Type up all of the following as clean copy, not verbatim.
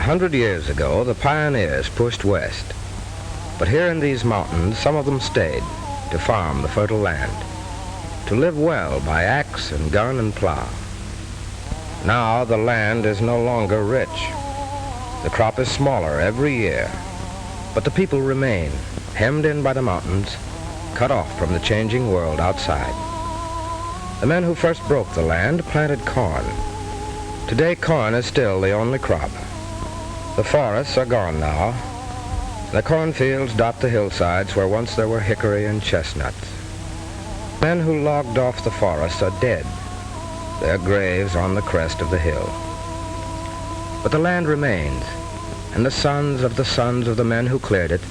"100 years ago, the pioneers pushed west. But here in these mountains, some of them stayed to farm the fertile land, to live well by axe and gun and plow. Now the land is no longer rich. The crop is smaller every year, but the people remain, hemmed in by the mountains, cut off from the changing world outside. The men who first broke the land planted corn. Today, corn is still the only crop. The forests are gone now. The cornfields dot the hillsides where once there were hickory and chestnuts. Men who logged off the forests are dead, their graves on the crest of the hill. But the land remains, and the sons of the men who cleared it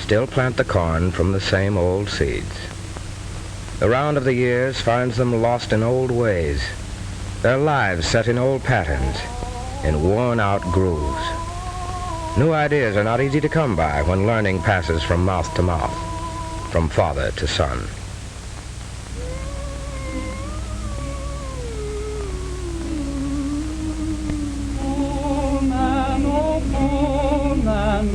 still plant the corn from the same old seeds. The round of the years finds them lost in old ways, their lives set in old patterns, in worn-out grooves. New ideas are not easy to come by when learning passes from mouth to mouth, from father to son. Poor man,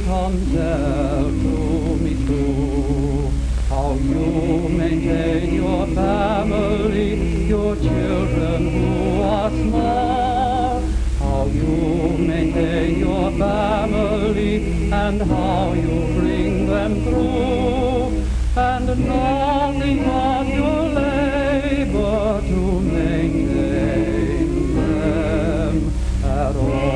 come tell to me true, how you maintain your family, your children who are small. How you maintain your family and how you bring them through, and nothing but your labor to maintain them at all.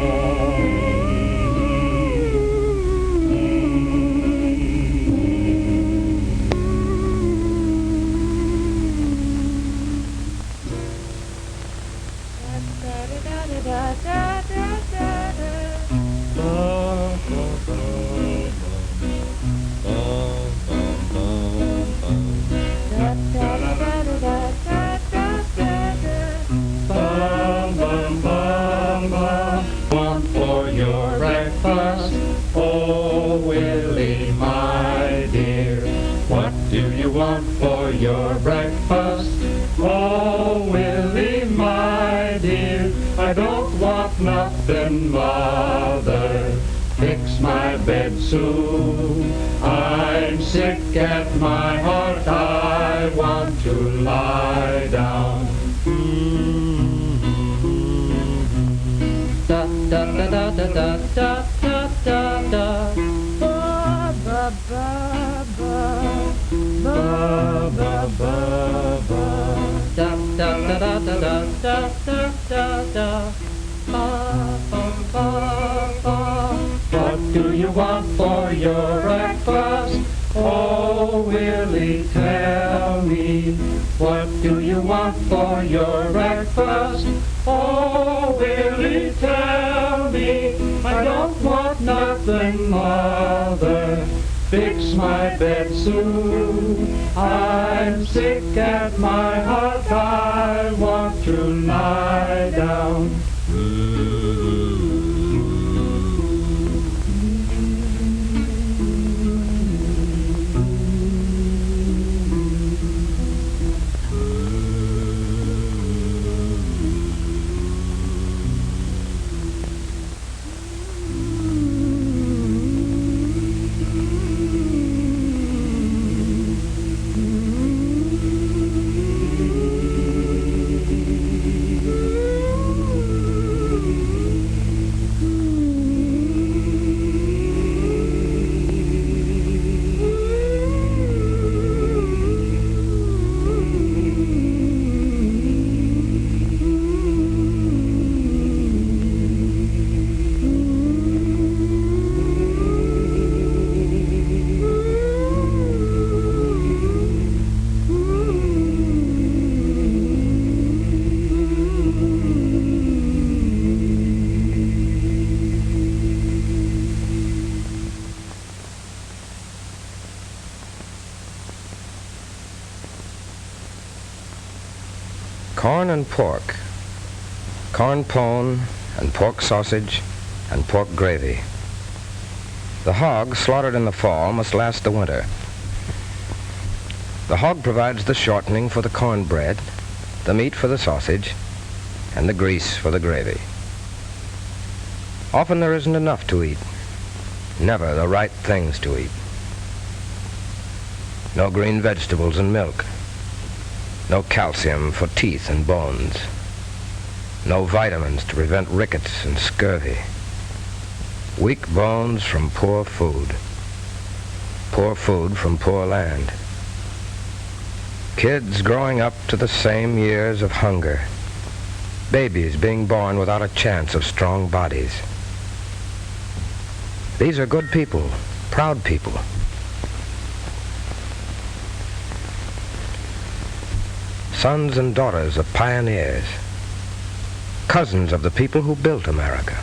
For your breakfast, oh Willie, my dear. What do you want for your breakfast, oh Willie, my dear? I don't want nothing, mother. Fix my bed soon. I'm sick at my heart. I want to lie down. Da da da da da da da da da. Ba ba ba ba ba ba ba. Da da da da da da da da da. Ba ba ba ba. What do you want for your breakfast? Oh, Willie, tell me. What do you want for your breakfast? Oh, Willie, tell me. I don't want nothing, mother. Fix my bed soon. I'm sick at my heart. I want to lie down. Corn and pork, corn pone and pork sausage and pork gravy. The hog slaughtered in the fall must last the winter. The hog provides the shortening for the cornbread, the meat for the sausage, and the grease for the gravy. Often there isn't enough to eat, never the right things to eat. No green vegetables and milk, no calcium for teeth and bones, no vitamins to prevent rickets and scurvy. Weak bones from poor food from poor land. Kids growing up to the same years of hunger, babies being born without a chance of strong bodies. These are good people, proud people. Sons and daughters of pioneers, cousins of the people who built America.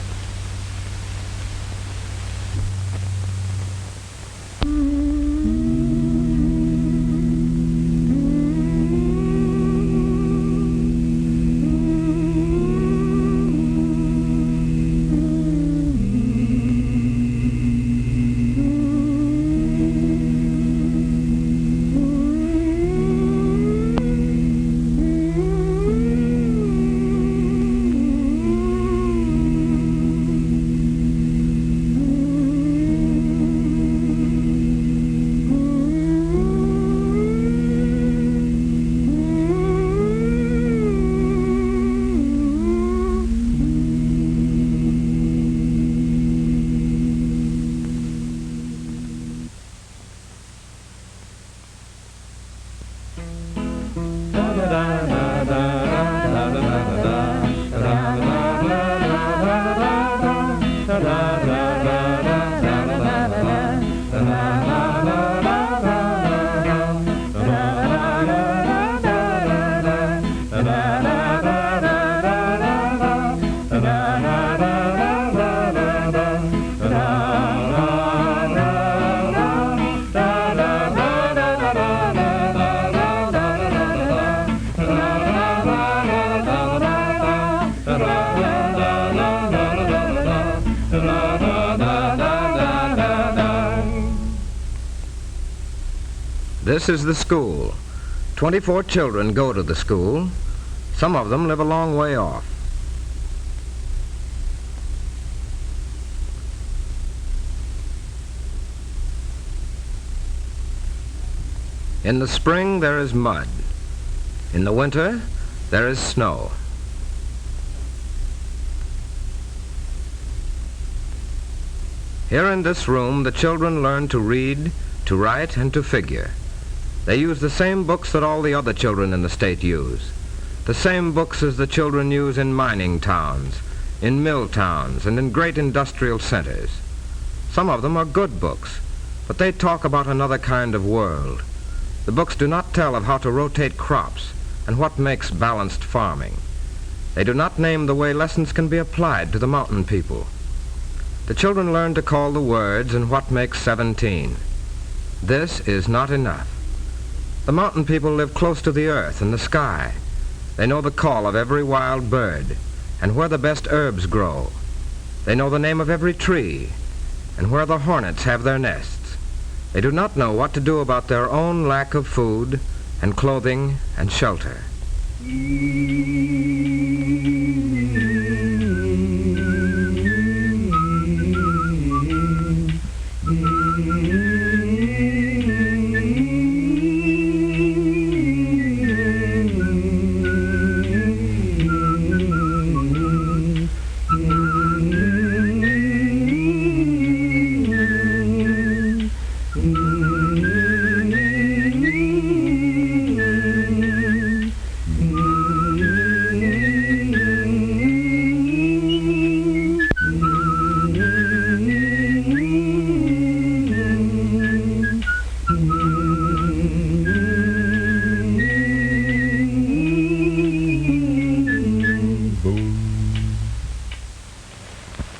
This is the school. 24 children go to the school. Some of them live a long way off. In the spring, there is mud. In the winter, there is snow. Here in this room, the children learn to read, to write, and to figure. They use the same books that all the other children in the state use. The same books as the children use in mining towns, in mill towns, and in great industrial centers. Some of them are good books, but they talk about another kind of world. The books do not tell of how to rotate crops and what makes balanced farming. They do not name the way lessons can be applied to the mountain people. The children learn to call the words and what makes 17. This is not enough. The mountain people live close to the earth and the sky. They know the call of every wild bird and where the best herbs grow. They know the name of every tree and where the hornets have their nests. They do not know what to do about their own lack of food and clothing and shelter.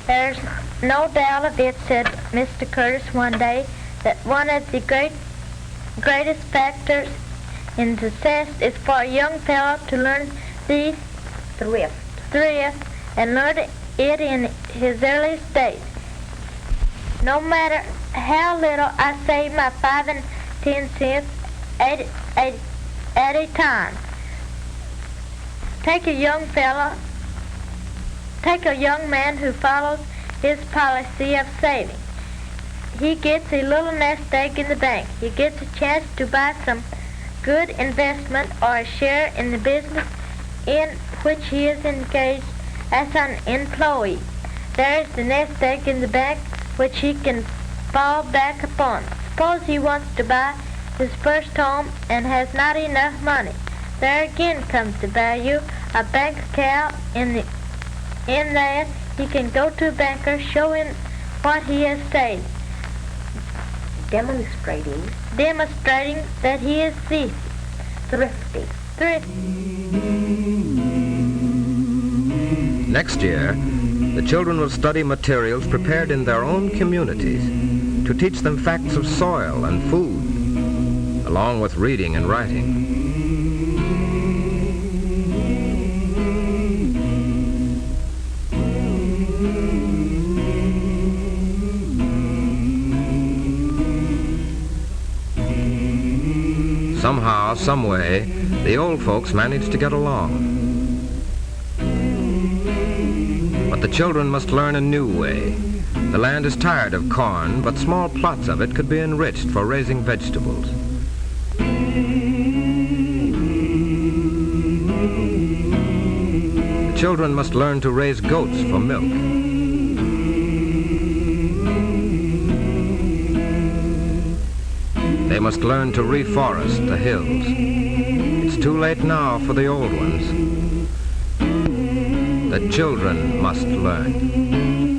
There's no doubt of it, said Mr. Curtis one day, that one of the greatest factors in success is for a young fellow to learn thief, thrift, and learned it in his early days. No matter how little I save my 5 and 10 cents at a time. Take a young man who follows his policy of saving. He gets a little nest egg in the bank. He gets a chance to buy some good investment or a share in the business in which he is engaged as an employee. There is the nest egg in the bank which he can fall back upon. Suppose he wants to buy his first home and has not enough money. There again comes the value of bank account. In that he can go to a banker, show him what he has saved, Demonstrating that he is thrifty. Next year, the children will study materials prepared in their own communities to teach them facts of soil and food, along with reading and writing. Somehow, some way, the old folks manage to get along. But the children must learn a new way. The land is tired of corn, but small plots of it could be enriched for raising vegetables. The children must learn to raise goats for milk. They must learn to reforest the hills. It's too late now for the old ones. The children must learn.